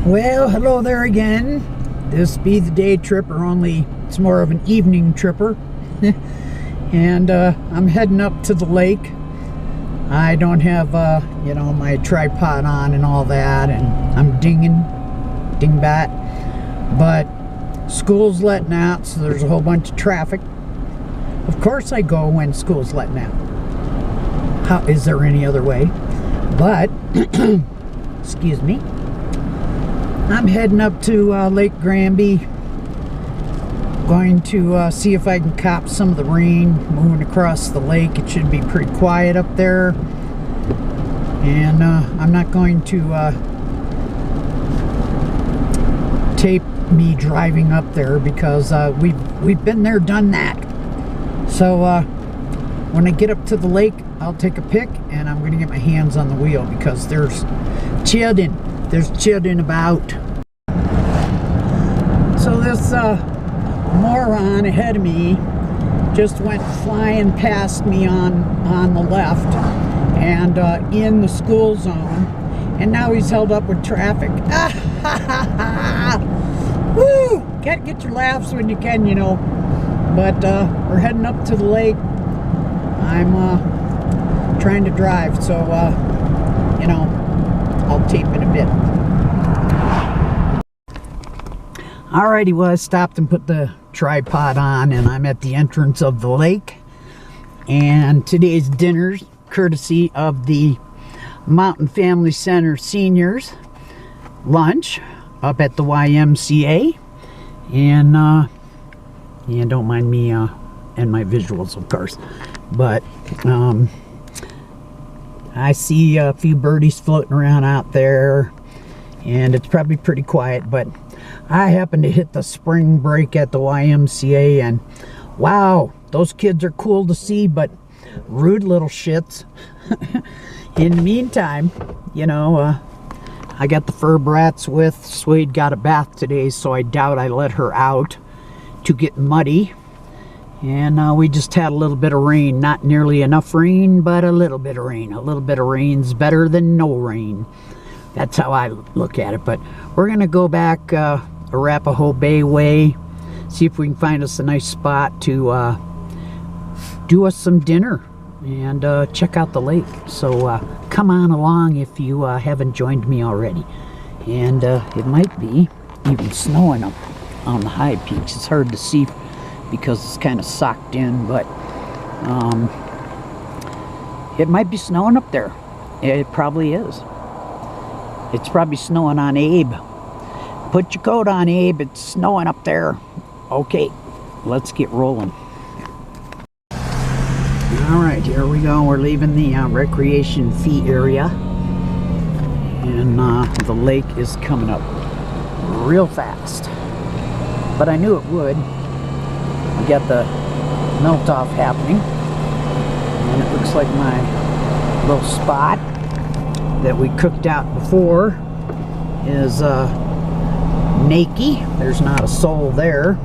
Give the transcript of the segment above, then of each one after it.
Well, hello there again. This be the day tripper, only it's more of an evening tripper. And I'm heading up to the lake. I don't have, my tripod on and all that, and I'm dingbat. But school's letting out, so there's a whole bunch of traffic. Of course I go when school's letting out. How is there any other way? But, excuse me. I'm heading up to Lake Granby. Going to see if I can cop some of the rain moving across the lake. It should be pretty quiet up there. And I'm not going to tape me driving up there because we've been there, done that. So when I get up to the lake, I'll take a pic and I'm going to get my hands on the wheel because there's children. There's children about. So this moron ahead of me just went flying past me on the left and in the school zone, and now he's held up with traffic. Woo! Gotta get your laughs when you can, you know. But we're heading up to the lake. I'm trying to drive, so I'll tape in a bit. Alrighty, well, I stopped and put the tripod on, and I'm at the entrance of the lake. And today's dinner's courtesy of the Mountain Family Center seniors lunch up at the YMCA. And don't mind me and my visuals, of course. But I see a few birdies floating around out there, and it's probably pretty quiet, but I happened to hit the spring break at the YMCA, and wow, those kids are cool to see, but rude little shits. In the meantime, I got the fur brats with. Suede got a bath today, so I doubt I let her out to get muddy. And we just had a little bit of rain. Not nearly enough rain, but a little bit of rain. A little bit of rain's better than no rain. That's how I look at it. But we're going to go back Arapahoe Bay way, see if we can find us a nice spot to do us some dinner and check out the lake. So come on along if you haven't joined me already. And it might be even snowing up on the high peaks. It's hard to see because it's kind of socked in, but it might be snowing up there. It probably is. It's probably snowing on Abe. Put your coat on, Abe. It's snowing up there. Okay, let's get rolling. Alright, here we go. We're leaving the recreation fee area. And the lake is coming up real fast. But I knew it would. We got the melt off happening. And it looks like my little spot that we cooked out before is naked. There's not a soul there.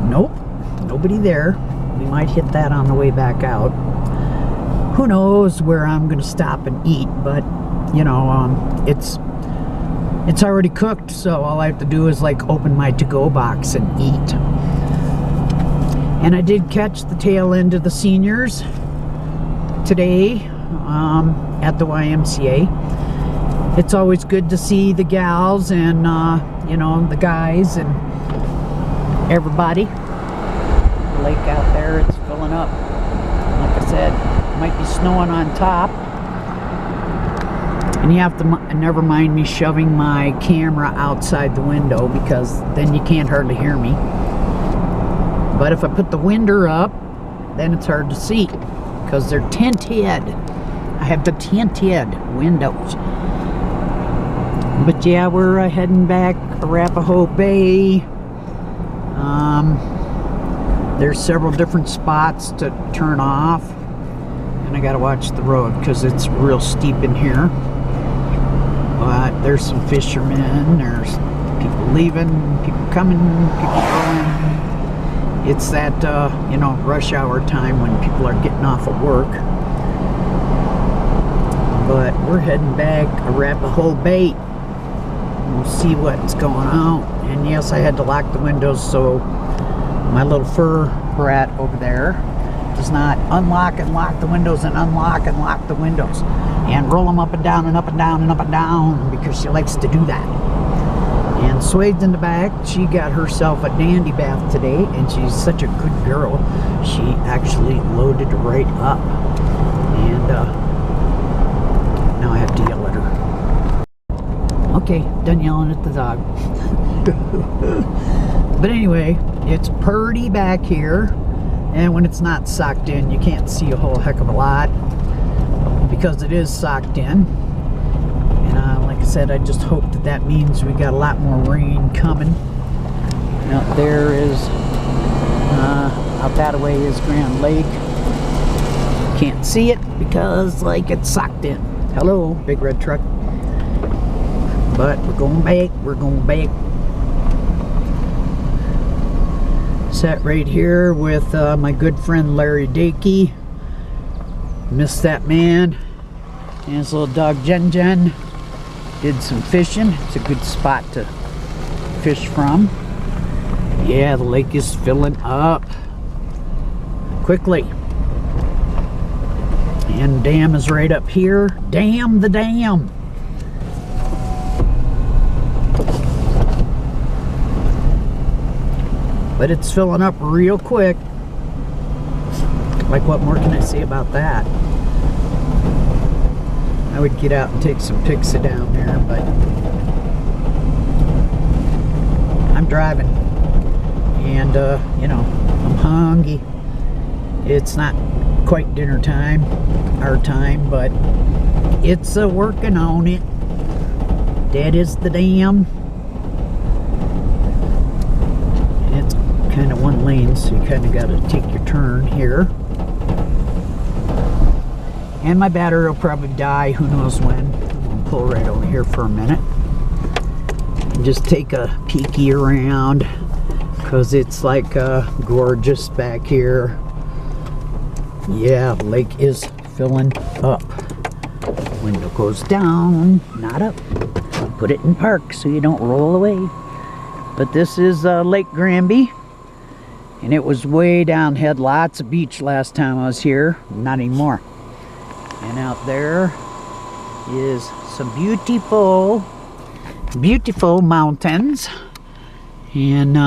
Nope, nobody there. We might hit that on the way back out. Who knows where I'm gonna stop and eat, but it's already cooked, so all I have to do is like open my to-go box and eat. And I did catch the tail end of the seniors today at the YMCA. It's always good to see the gals and the guys and everybody. The lake out there, it's filling up. Like I said, it might be snowing on top. And you have to never mind me shoving my camera outside the window because then you can't hardly hear me. But if I put the window up, then it's hard to see because they're tinted. I have the tinted windows. But yeah, we're heading back Arapahoe Bay. There's several different spots to turn off. And I gotta watch the road because it's real steep in here. But there's some fishermen, there's people leaving, people coming, people going. It's that, rush hour time when people are getting off of work. But we're heading back Arapahoe Bay. We'll see what's going on. And yes, I had to lock the windows so my little fur brat over there does not unlock and lock the windows and unlock and lock the windows and roll them up and down and up and down and up and down, because she likes to do that. And Suede's in the back. She got herself a dandy bath today, and she's such a good girl. She actually loaded right up. And now I have to yell at her. Okay, done yelling at the dog. But anyway, it's pretty back here, and when it's not socked in, you can't see a whole heck of a lot because it is socked in. And like I said, I just hope that that means we got a lot more rain coming. Out there is, out that way is Grand Lake. Can't see it because like it's socked in. Hello, big red truck. But we're going back, we're going back. Sat right here with my good friend Larry Dakey. Miss that man. And his little dog Jen Jen. Did some fishing. It's a good spot to fish from. Yeah, the lake is filling up quickly. And dam is right up here. Damn the dam. But it's filling up real quick. Like, what more can I say about that? I would get out and take some pics down there, but I'm driving. And, you know, I'm hungry. It's not quite dinner time, our time, but it's working on it. That is the dam. It's kind of one lane, so you kind of got to take your turn here. And my battery will probably die, who knows when. I'm going to pull right over here for a minute and just take a peeky around, because it's like gorgeous back here. Yeah, the lake is filling up. Window goes down, not up. Put it in park so you don't roll away. But this is Lake Granby, and it was way down. Had lots of beach last time I was here. Not anymore. And out there is some beautiful, beautiful mountains. And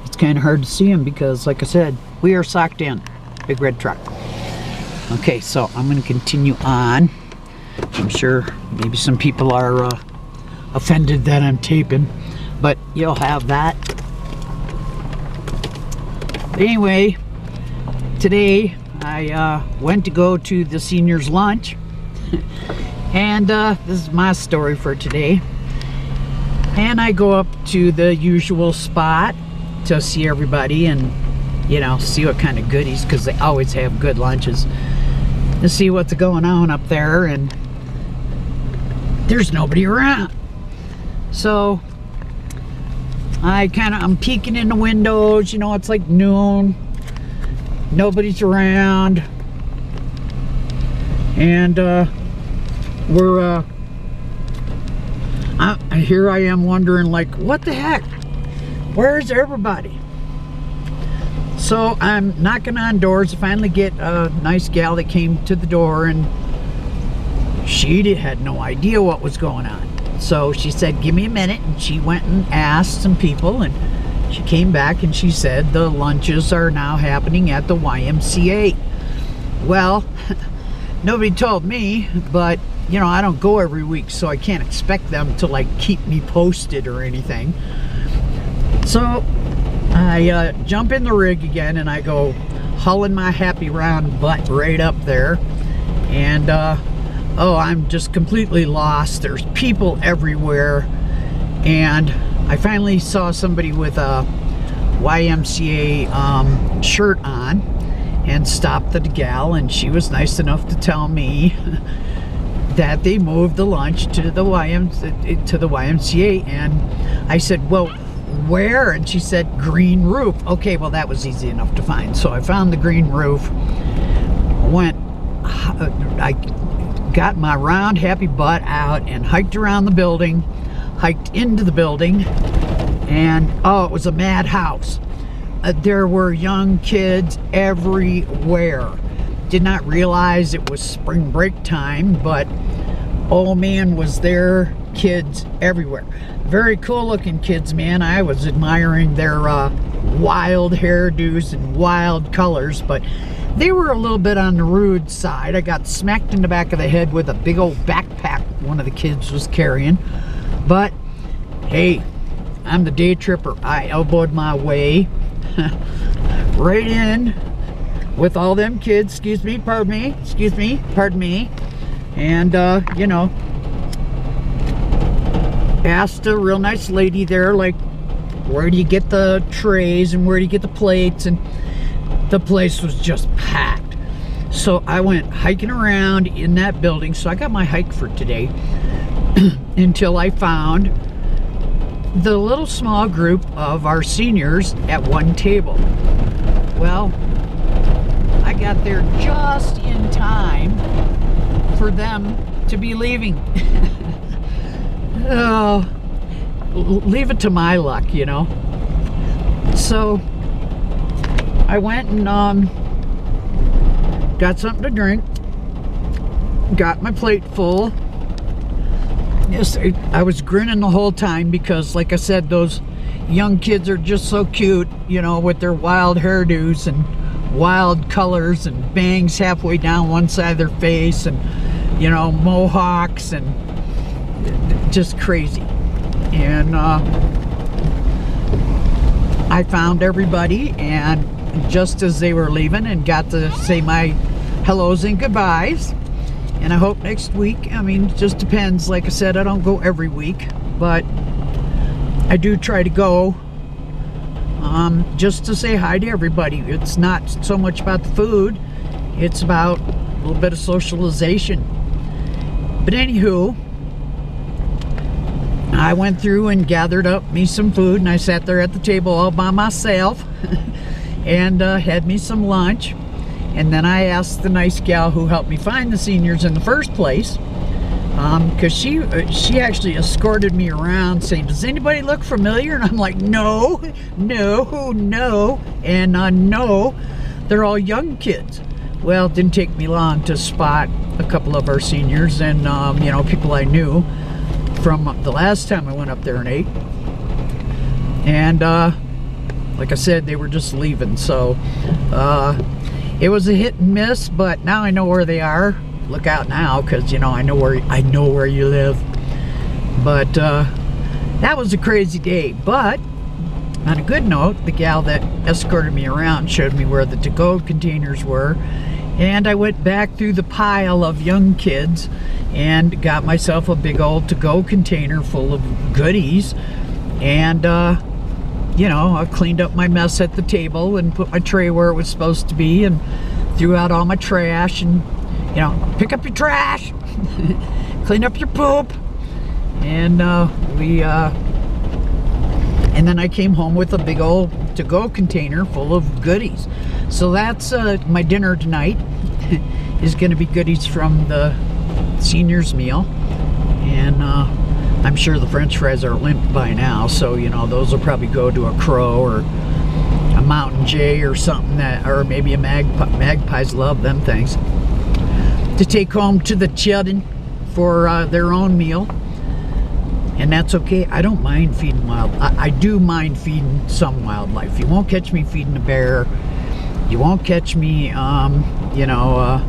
it's kind of hard to see them because, like I said, we are socked in. Big red truck. Okay, so I'm going to continue on. I'm sure maybe some people are offended that I'm taping, but you'll have that. Anyway, today I went to go to the seniors lunch, and this is my story for today. And I go up to the usual spot to see everybody and, you know, see what kind of goodies, because they always have good lunches, to see what's going on up there, and there's nobody around. So I'm peeking in the windows, you know, it's like noon. Nobody's around, and here I am wondering, like, what the heck? Where's everybody? So I'm knocking on doors. I finally get a nice gal that came to the door, and she had no idea what was going on. So she said, give me a minute, and she went and asked some people, and she came back and she said the lunches are now happening at the YMCA. Well, nobody told me, but you know, I don't go every week, so I can't expect them to like keep me posted or anything. So I jump in the rig again, and I go hauling my happy round butt right up there, and oh, I'm just completely lost. There's people everywhere, and I finally saw somebody with a YMCA shirt on, and stopped the gal, and she was nice enough to tell me that they moved the lunch to the YMCA. And I said, well, where? And she said, green roof. Okay, well, that was easy enough to find. So I found the green roof, I got my round happy butt out and hiked around the building, hiked into the building, and oh, it was a madhouse. There were young kids everywhere. Did not realize it was spring break time, but oh man, was there kids everywhere. Very cool looking kids, man. I was admiring their wild hairdos and wild colors, but they were a little bit on the rude side. I got smacked in the back of the head with a big old backpack one of the kids was carrying. But hey, I'm the day tripper. I elbowed my way right in with all them kids. Excuse me, pardon me. And you know, asked a real nice lady there, like, where do you get the trays and where do you get the plates? And the place was just packed. So I went hiking around in that building. So I got my hike for today until I found the little small group of our seniors at one table. Well, I got there just in time for them to be leaving. Oh, leave it to my luck, you know. So I went and got something to drink, got my plate full. Yes, I was grinning the whole time because, like I said, those young kids are just so cute, you know, with their wild hairdos and wild colors and bangs halfway down one side of their face and, you know, mohawks and just crazy. And I found everybody, and just as they were leaving, and got to say my hellos and goodbyes. And I hope next week, I mean, it just depends. Like I said, I don't go every week, but I do try to go just to say hi to everybody. It's not so much about the food, it's about a little bit of socialization. But anywho, I went through and gathered up me some food, and I sat there at the table all by myself and had me some lunch. And then I asked the nice gal who helped me find the seniors in the first place, because she actually escorted me around saying, does anybody look familiar? And I'm like, no, and no, they're all young kids. Well, it didn't take me long to spot a couple of our seniors and you know, people I knew from the last time I went up there and ate. And like I said, they were just leaving, so it was a hit and miss, but now I know where they are. Look out now, because you know, I know where you live. But that was a crazy day. But on a good note, the gal that escorted me around showed me where the to-go containers were, and I went back through the pile of young kids and got myself a big old to-go container full of goodies. And you know, I cleaned up my mess at the table and put my tray where it was supposed to be, and threw out all my trash, and you know, pick up your trash, clean up your poop, and and then I came home with a big old to-go container full of goodies. So that's my dinner tonight. Is going to be goodies from the seniors meal, and I'm sure the French fries are limp by now, so you know, those will probably go to a crow or a mountain jay or something, that, or maybe a magpie. Magpies love them things, to take home to the children for their own meal. And that's okay. I don't mind feeding I do mind feeding some wildlife. You won't catch me feeding a bear. You won't catch me you know,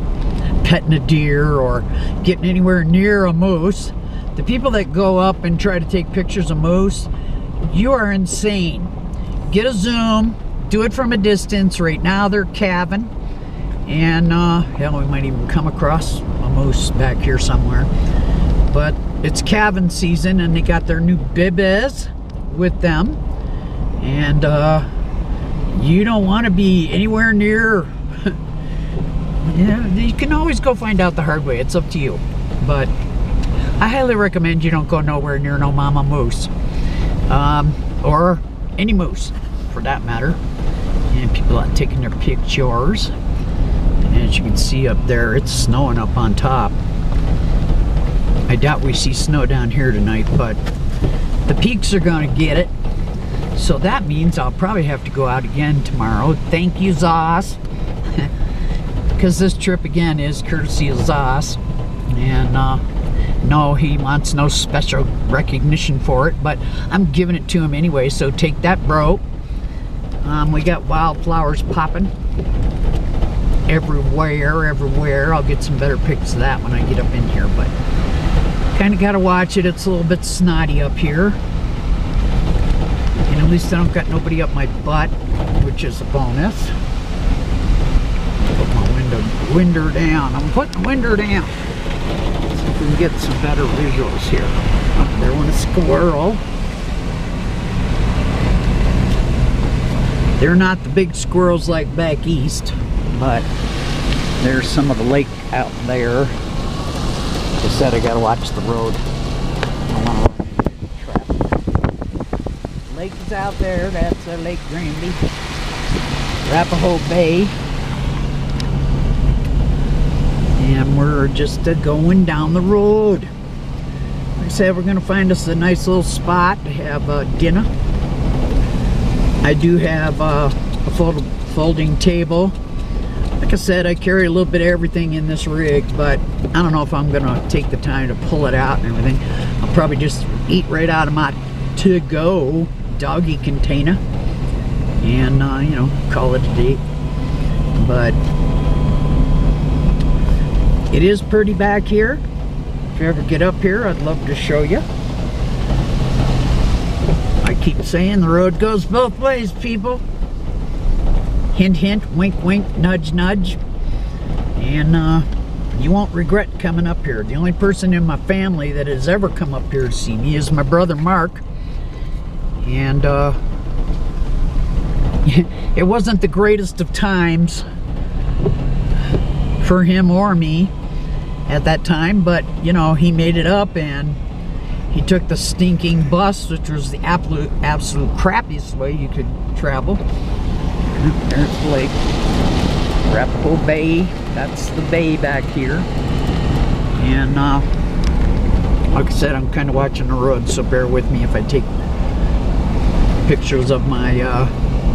petting a deer or getting anywhere near a moose. The people that go up and try to take pictures of moose, you are insane. Get a zoom, do it from a distance. Right now they're calving, and hell, we might even come across a moose back here somewhere. But it's calving season, and they got their new bibes with them, and you don't want to be anywhere near. Yeah, you can always go find out the hard way. It's up to you, but I highly recommend you don't go nowhere near no mama moose, or any moose for that matter. And people are taking their pictures, and as you can see up there, it's snowing up on top. I doubt we see snow down here tonight, but the peaks are gonna get it. So that means I'll probably have to go out again tomorrow. Thank you, Zoss. Because this trip again is courtesy of Zoss. And no, he wants no special recognition for it, but I'm giving it to him anyway, so take that, bro. We got wildflowers popping everywhere. I'll get some better pics of that when I get up in here, but kind of got to watch it. It's a little bit snotty up here. And at least I don't got nobody up my butt, which is a bonus. Put my window down. I'm putting the window down. See if we can get some better visuals here. Oh, there went a squirrel. They're not the big squirrels like back east, but there's some of the lake out there. Like I said, I gotta watch the road. I want to run into traffic. Lake is out there. That's Lake Granby, Arapahoe Bay, and we're just going down the road. Like I said, we're gonna find us a nice little spot to have dinner. I do have a folding table. Like I said, I carry a little bit of everything in this rig, but I don't know if I'm gonna take the time to pull it out and everything. I'll probably just eat right out of my to-go doggy container and you know, call it a day. But it is pretty back here. If you ever get up here, I'd love to show you. I keep saying the road goes both ways, people. Hint, hint, wink, wink, nudge, nudge. And you won't regret coming up here. The only person in my family that has ever come up here to see me is my brother Mark. And it wasn't the greatest of times for him or me at that time, but you know, he made it up, and he took the stinking bus, which was the absolute crappiest way you could travel. There's the lake, Arapahoe Bay. That's the bay back here. And like I said, I'm kind of watching the road, so bear with me if I take pictures of my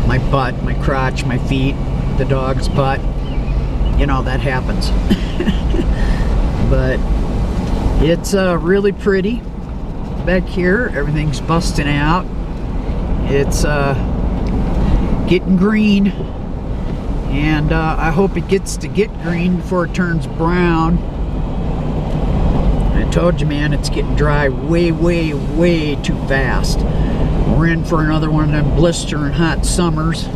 my butt, my crotch, my feet, the dog's butt. You know, that happens. But it's really pretty back here. Everything's busting out. It's getting green, and I hope it gets to get green before it turns brown. I told you, man, it's getting dry way too fast. We're in for another one of them blistering hot summers.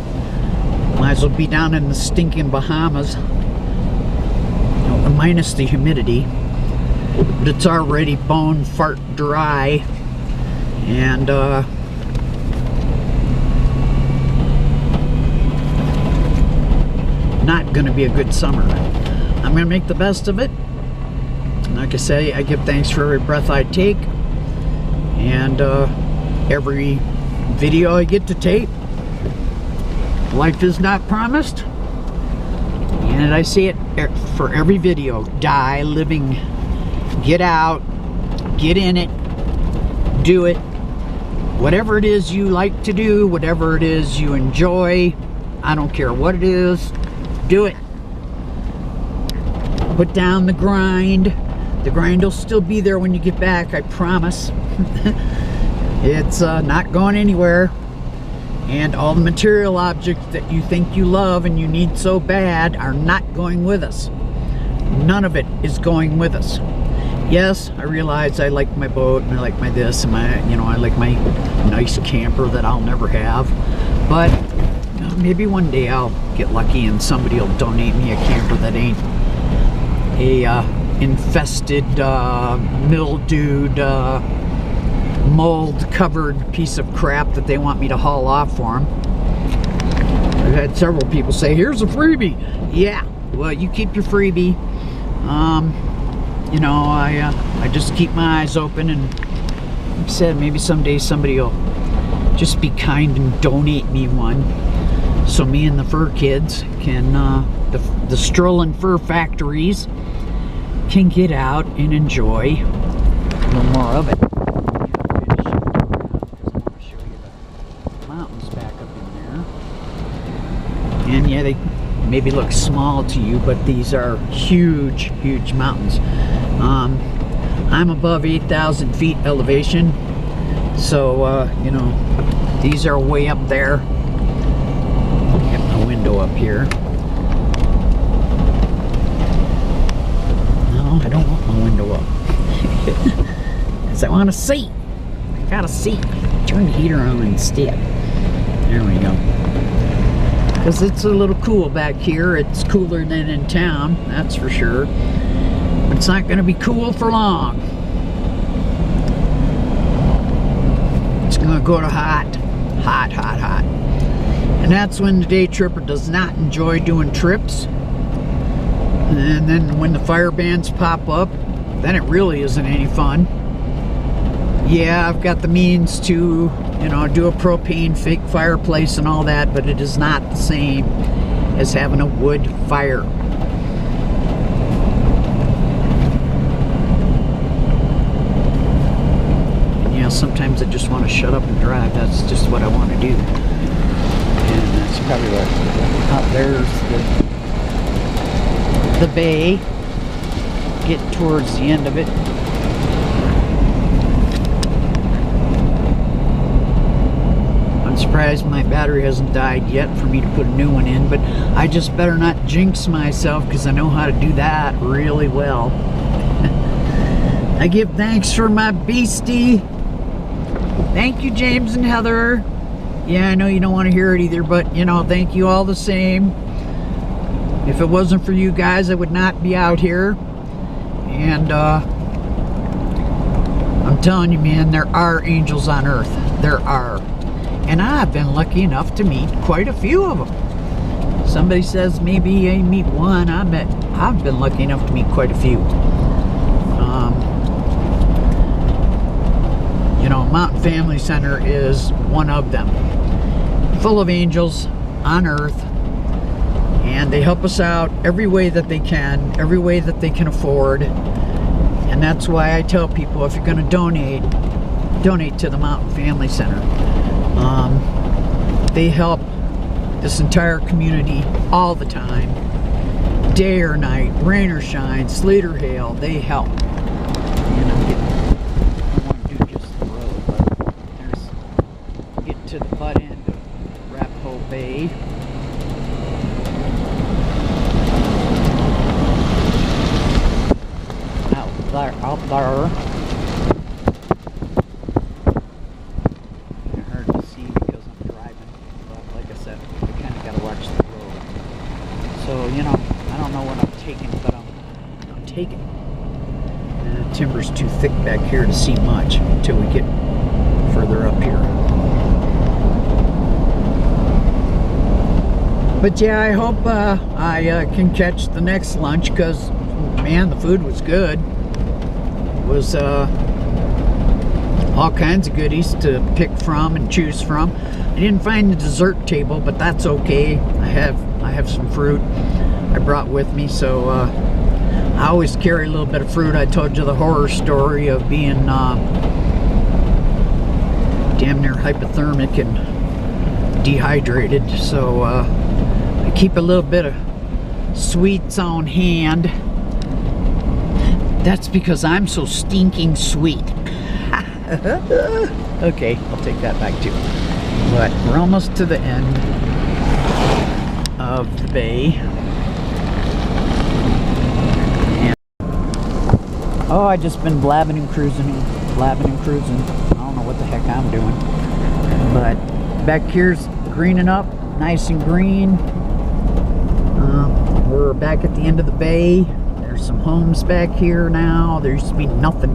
Might as well be down in the stinking Bahamas, you know, minus the humidity. But it's already bone fart dry, and not gonna be a good summer. I'm gonna make the best of it. Like I say, I give thanks for every breath I take, and every video I get to tape. Life is not promised, and I say it for every video. Die living. Get out, get in it, do it. Whatever it is you like to do, whatever it is you enjoy, I don't care what it is, do it. Put down the grind. The grind will still be there when you get back, I promise. It's not going anywhere. And all the material objects that you think you love and you need so bad are not going with us. None of it is going with us. Yes, I realize I like my boat and I like my this and my, you know, I like my nice camper that I'll never have. But you know, maybe one day I'll get lucky and somebody will donate me a camper that ain't a infested, mildewed, mold-covered piece of crap that they want me to haul off for them. I've had several people say, "Here's a freebie." Yeah, well, you keep your freebie. You know, I just keep my eyes open, and like I said, maybe someday somebody will just be kind and donate me one, so me and the fur kids can, the strolling fur factories can get out and enjoy little more of it. Because I want to show you the mountains back up in there. And yeah, they maybe look small to you, but these are huge, huge mountains. I'm above 8,000 feet elevation, so you know, these are way up there. Get my window up here. No, I don't want my window up. Because I want to see. I gotta see. Turn the heater on instead. There we go. Because it's a little cool back here. It's cooler than in town, that's for sure. But it's not going to be cool for long. It's going to go to hot. Hot, hot, hot. And that's when the day tripper does not enjoy doing trips. And then when the fire bans pop up, then it really isn't any fun. Yeah, I've got the means to, you know, do a propane fake fireplace and all that, but it is not the same as having a wood fire. And yeah, sometimes I just want to shut up and drive. That's just what I want to do. And that's probably what, out there's the bay. Getting towards the end of it. Surprised my battery hasn't died yet for me to put a new one in, but I just better not jinx myself because I know how to do that really well. I give thanks for my beastie. Thank you, James and Heather. Yeah, I know you don't want to hear it either, but you know, thank you all the same. If it wasn't for you guys, I would not be out here. And I'm telling you, man, there are angels on earth. There are. And I've been lucky enough to meet quite a few of them. Somebody says maybe I meet one. I've been lucky enough to meet quite a few. You know, Mountain Family Center is one of them. Full of angels on earth. And they help us out every way that they can, every way that they can afford. And that's why I tell people, if you're going to donate to the Mountain Family Center. They help this entire community all the time, day or night, rain or shine, sleet or hail, they help. And I don't want to do just the road, but there's getting to the butt end of Arapahoe Bay. Out there. So, you know, I don't know what I'm taking, but I'm taking. The timber's too thick back here to see much until we get further up here. But yeah, I hope I can catch the next lunch because, man, the food was good. It was all kinds of goodies to pick from and choose from. I didn't find the dessert table, but that's okay. I have some fruit I brought with me, so I always carry a little bit of fruit. I told you the horror story of being damn near hypothermic and dehydrated, so I keep a little bit of sweets on hand. That's because I'm so stinking sweet. Okay, I'll take that back too. But we're almost to the end of the bay. And oh, I just been blabbing and cruising. I don't know what the heck I'm doing. But back here's greening up, nice and green. We're back at the end of the bay. There's some homes back here now. There used to be nothing,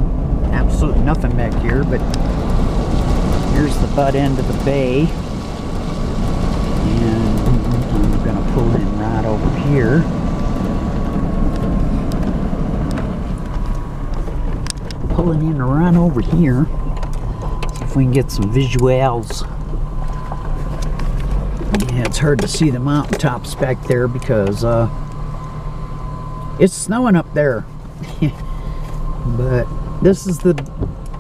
absolutely nothing back here, but here's the butt end of the bay. And I'm going to pull in right over here. Pulling in right over here. See if we can get some visuals. Yeah, it's hard to see the mountaintops back there because it's snowing up there. But this is the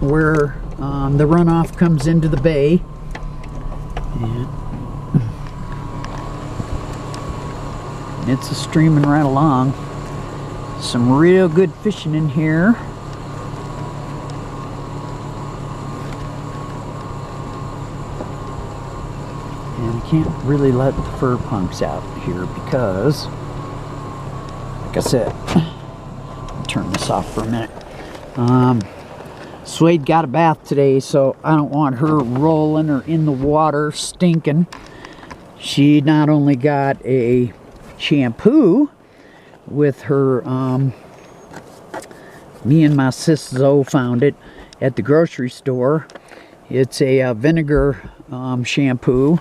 where the runoff comes into the bay. And it's streaming right along. Some real good fishing in here. And I can't really let the fur punks out here because, like I said, I'll turn this off for a minute. Suede got a bath today, so I don't want her rolling or in the water stinking. She not only got a shampoo with her, me and my sis Zoe found it at the grocery store. It's a vinegar shampoo,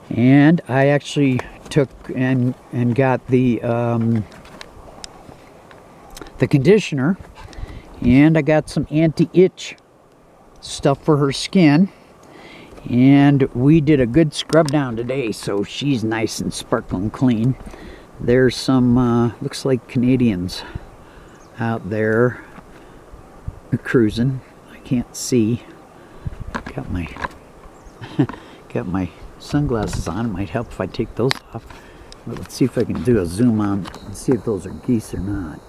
and I actually took and got the conditioner, and I got some anti-itch stuff for her skin, and we did a good scrub down today, so she's nice and sparkling clean. There's some looks like Canadians out there cruising. I can't see. Got my got my sunglasses on. It might help if I take those off. But let's see if I can do a zoom on and see if those are geese or not.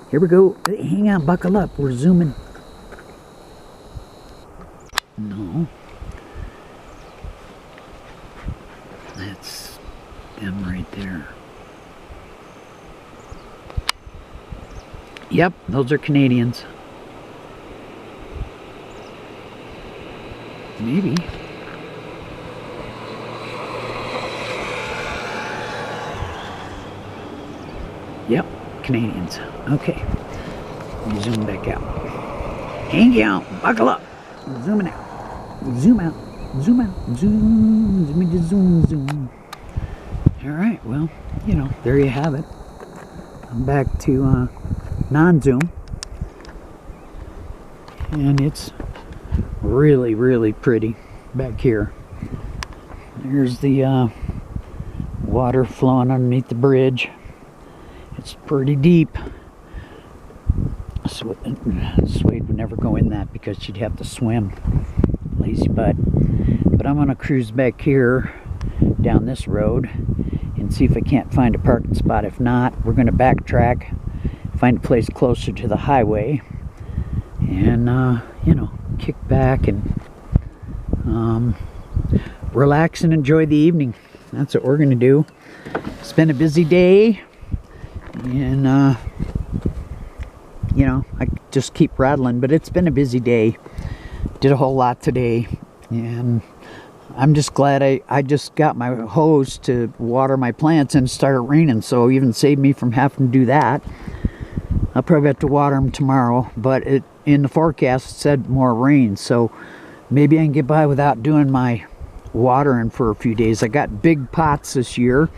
Here we go. Hang on, buckle up. We're zooming. No. That's them right there. Yep, those are Canadians. Maybe. Yep, Canadians. Okay. Let me zoom back out. Hang out. Buckle up. I'm zooming out. Zoom out. Zoom out. Zoom. Zoom. Zoom. Zoom. Alright, well, you know, there you have it. I'm back to non-zoom. And it's really, really pretty back here. There's the water flowing underneath the bridge. It's pretty deep. Suede would never go in that because she'd have to swim. Lazy butt. But I'm gonna cruise back here down this road and see if I can't find a parking spot. If not, we're gonna backtrack, find a place closer to the highway, and you know, kick back and relax and enjoy the evening. That's what we're gonna do. It's been a busy day, and you know, I just keep rattling, but it's been a busy day. Did a whole lot today, and I'm just glad I just got my hose to water my plants and it started raining, so even saved me from having to do that. I'll probably have to water them tomorrow, but in the forecast it said more rain, so maybe I can get by without doing my watering for a few days. I got big pots this year,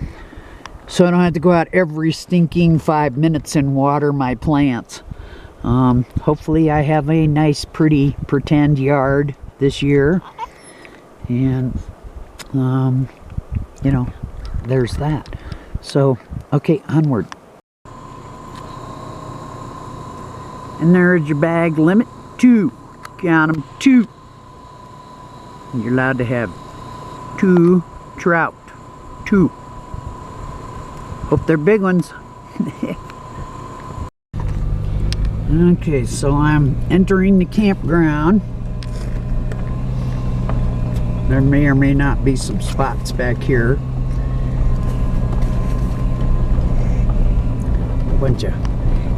so I don't have to go out every stinking 5 minutes and water my plants. Hopefully I have a nice pretty pretend yard this year, and you know, there's that. So okay, onward. And there's your bag limit. 2. Count them. 2. You're allowed to have 2 trout. 2. Hope they're big ones. Okay, so I'm entering the campground. There may or may not be some spots back here. A bunch of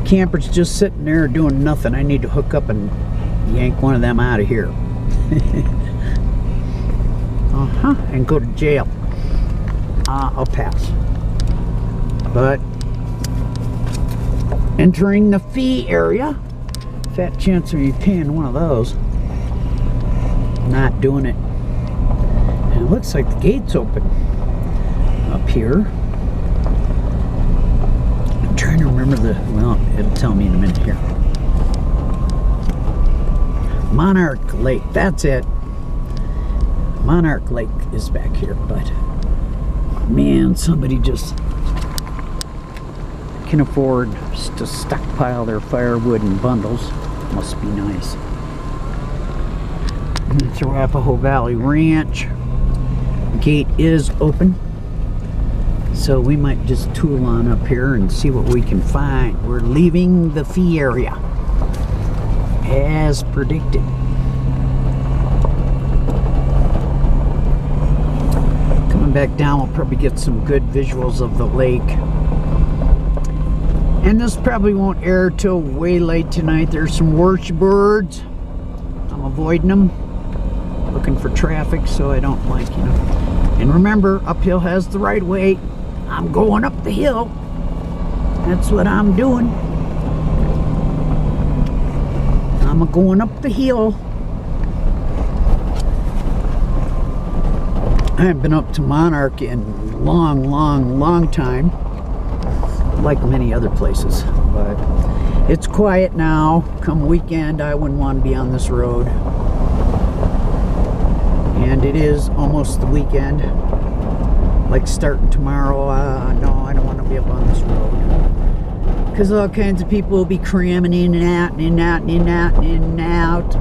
campers just sitting there doing nothing. I need to hook up and yank one of them out of here. And go to jail. I'll pass. But entering the fee area. Fat chance of me paying one of those. Not doing it. And it looks like the gate's open up here. I'm trying to remember well, it'll tell me in a minute here. Monarch Lake, that's it. Monarch Lake is back here, but man, somebody just can afford to stockpile their firewood in bundles. Must be nice. It's Arapahoe Valley Ranch. Gate is open, so we might just tool on up here and see what we can find. We're leaving the fee area as predicted. Coming back down, we'll probably get some good visuals of the lake. And this probably won't air till way late tonight. There's some worship birds. I'm avoiding them, looking for traffic, so I don't like, you know. And remember, uphill has the right way. I'm going up the hill. That's what I'm doing. I'm going up the hill. I haven't been up to Monarch in a long time, like many other places, but it's quiet now. Come weekend, I wouldn't want to be on this road. And it is almost the weekend. Like starting tomorrow, no, I don't want to be up on this road. Because all kinds of people will be cramming in and out, and in and out, and in and out, and in and out.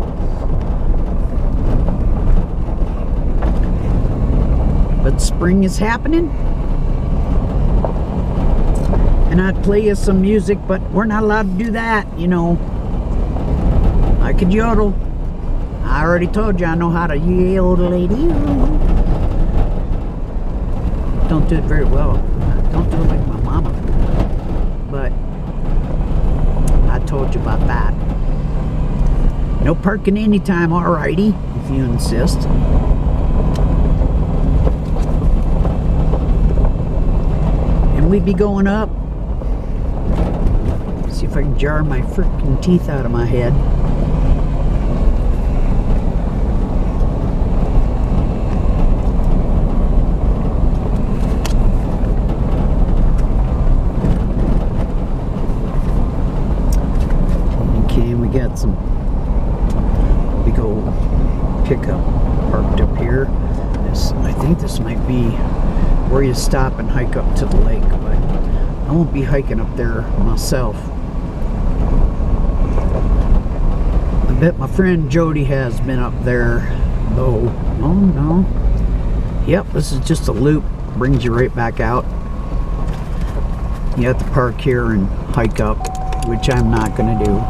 But spring is happening. And I'd play you some music, but we're not allowed to do that, you know. I could yodel. I already told you I know how to yodel. Don't do it very well. Don't do it like my mama. But I told you about that. No parking anytime, alrighty, if you insist. And we'd be going up. See if I can jar my freaking teeth out of my head. Got some big old pickup parked up here. I think this might be where you stop and hike up to the lake, but I won't be hiking up there myself. I bet my friend Jody has been up there though. Oh no. Yep, this is just a loop, brings you right back out. You have to park here and hike up, which I'm not going to do.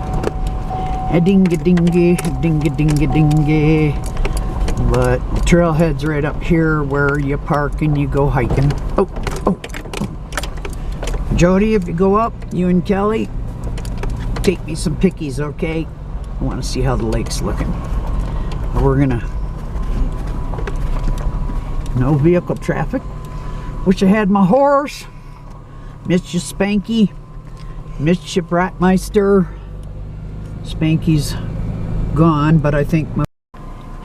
A dingy dingy, dingy dingy dingy. But the trailhead's right up here where you park and you go hiking. Oh. Jody, if you go up, you and Kelly, take me some pickies, okay? I want to see how the lake's looking. We're gonna... No vehicle traffic. Wish I had my horse. Missed you, Spanky. Missed you, Bratmeister. Spanky's gone, but I think my...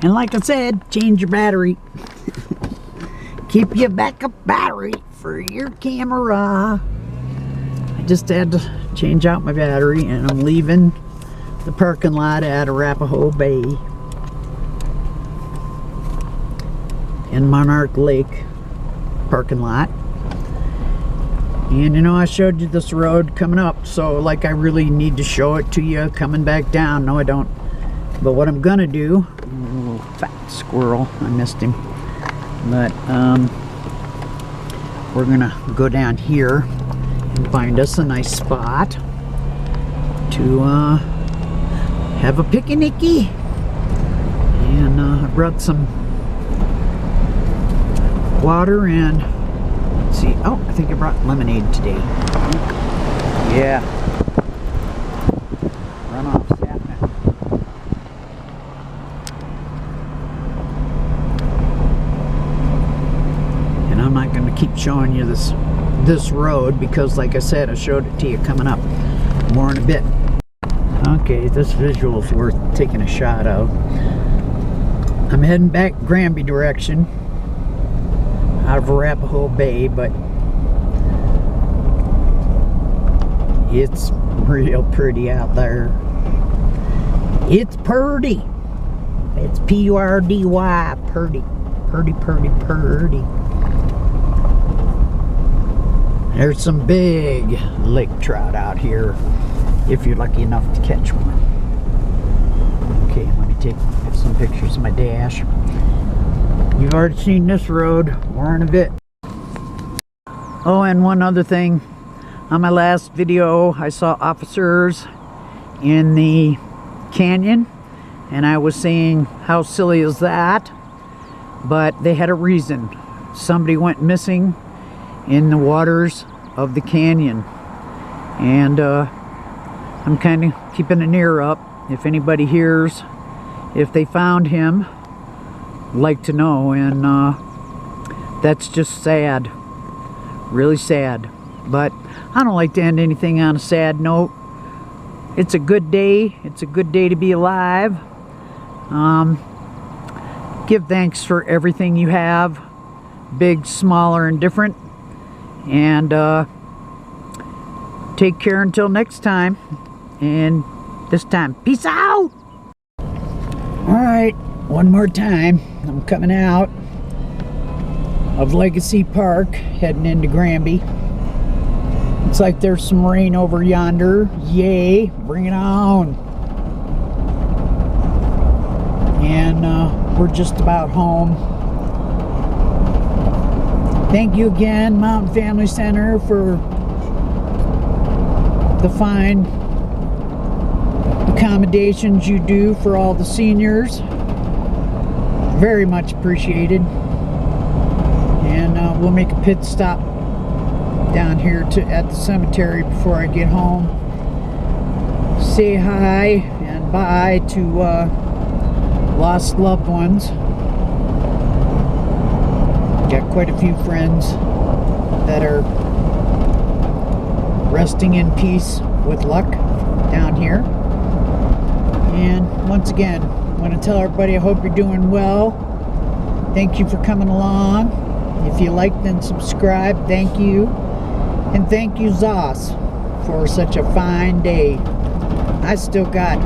And like I said, change your battery. Keep your backup battery for your camera. I just had to change out my battery, and I'm leaving the parking lot at Arapahoe Bay in Monarch Lake parking lot. And you know, I showed you this road coming up, so like I really need to show it to you coming back down. No, I don't. But what I'm gonna do, a little fat squirrel, I missed him. But we're gonna go down here and find us a nice spot to have a picnicky. And I brought some water and see. Oh, I think I brought lemonade today. Yeah. Runoff's happening. And I'm not going to keep showing you this road because, like I said, I showed it to you coming up. More in a bit. Okay, this visual is worth taking a shot of. I'm heading back Granby direction, out of Arapahoe Bay, but it's real pretty out there. It's purdy. It's P-U-R-D-Y, purdy. Purdy, purdy, purdy. There's some big lake trout out here, if you're lucky enough to catch one. take some pictures of my dash. You've already seen this road. We're in a bit. Oh, and one other thing. On my last video, I saw officers in the canyon, and I was saying, how silly is that? But they had a reason. Somebody went missing in the waters of the canyon, and I'm kind of keeping an ear up. If anybody hears if they found him, I'd like to know. And that's just sad, really sad. But I don't like to end anything on a sad note. It's a good day. It's a good day to be alive. Give thanks for everything you have, big, small, or indifferent. And take care until next time. And this time, peace out. Alright, one more time. I'm coming out of Legacy Park, heading into Granby. Looks like there's some rain over yonder. Yay, bring it on. And we're just about home. Thank you again, Mountain Family Center, for the fine accommodations you do for all the seniors. Very much appreciated. And we'll make a pit stop down here at the cemetery before I get home. Say hi and bye to lost loved ones. Got quite a few friends that are resting in peace with luck down here. And once again, I want to tell everybody I hope you're doing well. Thank you for coming along. If you like, then subscribe. Thank you. And thank you, Zoss, for such a fine day. I still got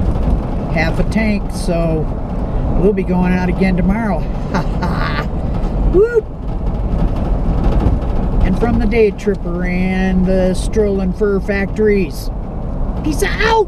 half a tank, so we'll be going out again tomorrow. Ha ha! Woo! And from the Day Tripper and the Strolling Fur Factories, peace out!